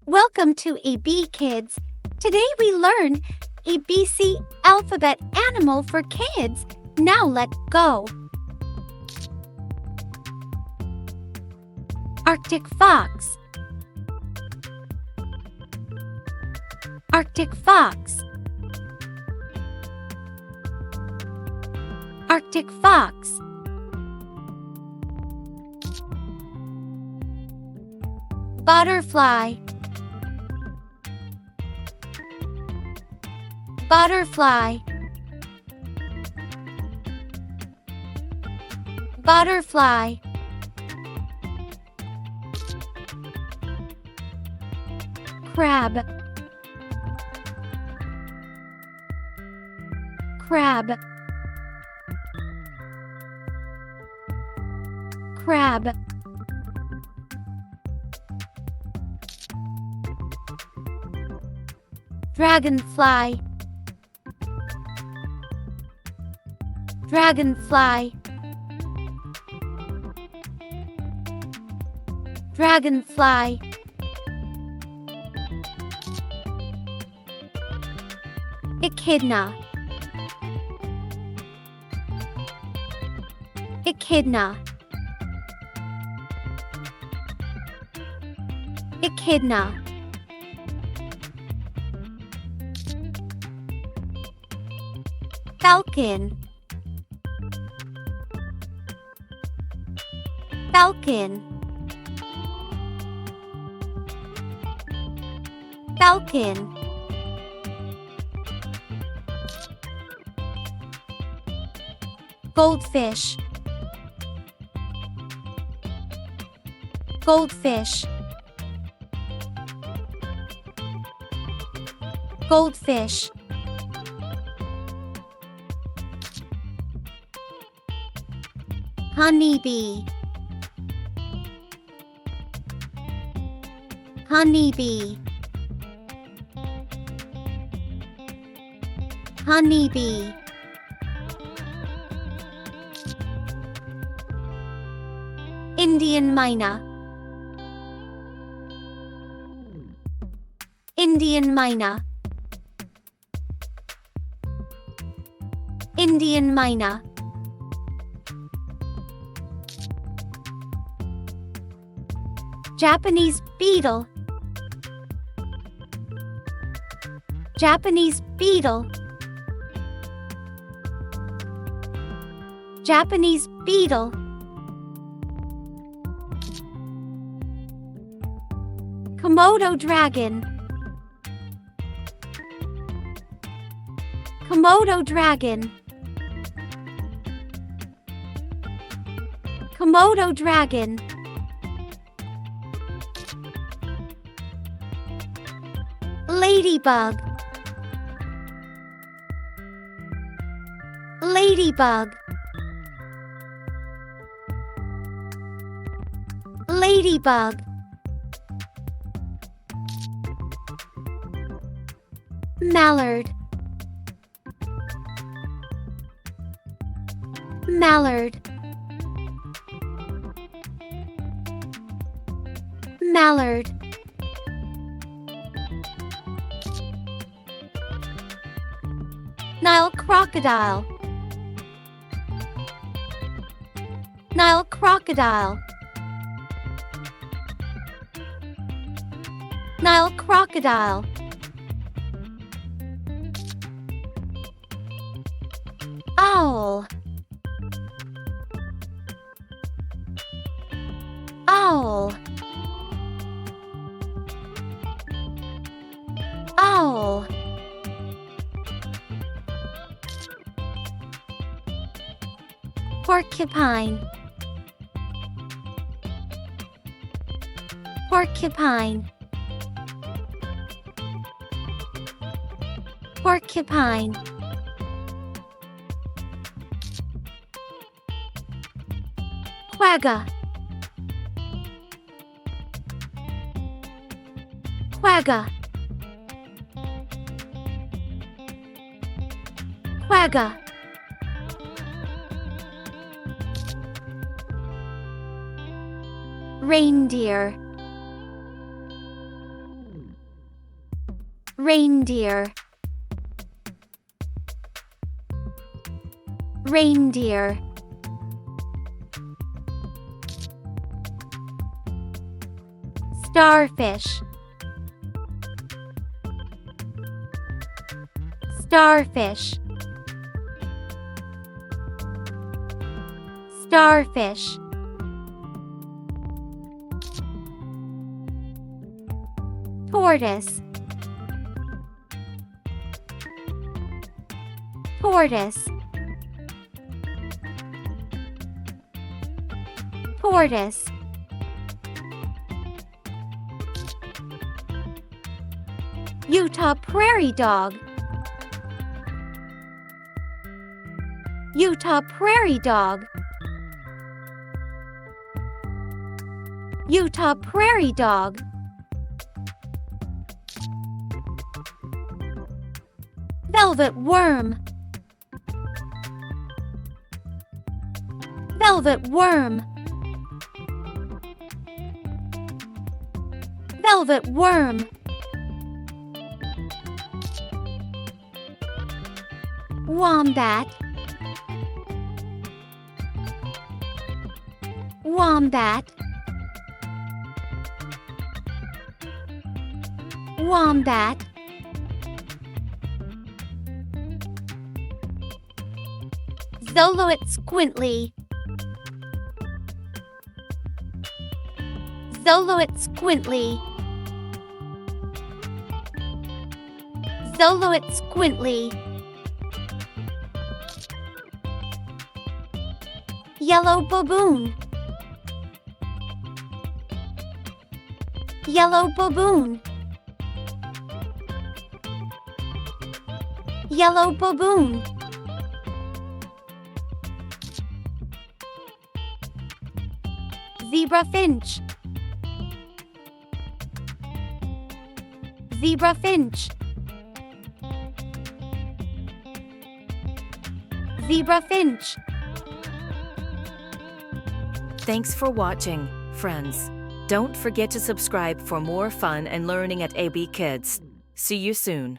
Welcome to AB Kids. Today we learn ABC alphabet animal for kids. Now let's go. Arctic fox. Arctic fox. Arctic fox. Butterfly. Butterfly. Butterfly. Crab. Crab. Crab. Dragonfly. Dragonfly. Dragonfly. Echidna. Echidna. Echidna. Falcon. Falcon. Falcon. Goldfish. Goldfish. Goldfish. Honeybee. Honeybee. Honeybee. Indian myna. Indian myna. Indian myna. Japanese beetle. Japanese beetle. Japanese beetle. Komodo dragon. Komodo dragon. Komodo dragon. Ladybug. Ladybug. Ladybug. Mallard. Mallard. Mallard. Nile crocodile. Nile crocodile. Nile crocodile. Owl. Owl. Owl. Porcupine. Porcupine. Porcupine. Quagga. Quagga. Quagga. Reindeer. reindeer, reindeer. Starfish, starfish, starfish. Tortoise, tortoise, tortoise. Utah prairie dog, Utah prairie dog, Utah prairie dog. Velvet worm, velvet worm, velvet worm. Wombat, wombat, wombat. Zoloid squintly, Zoloid squintly, Zoloid squintly. Yellow baboon, yellow baboon, yellow baboon. Zebra finch, zebra finch, zebra finch. Thanks for watching, friends. Don't forget to subscribe for more fun and learning at AB Kids. See you soon.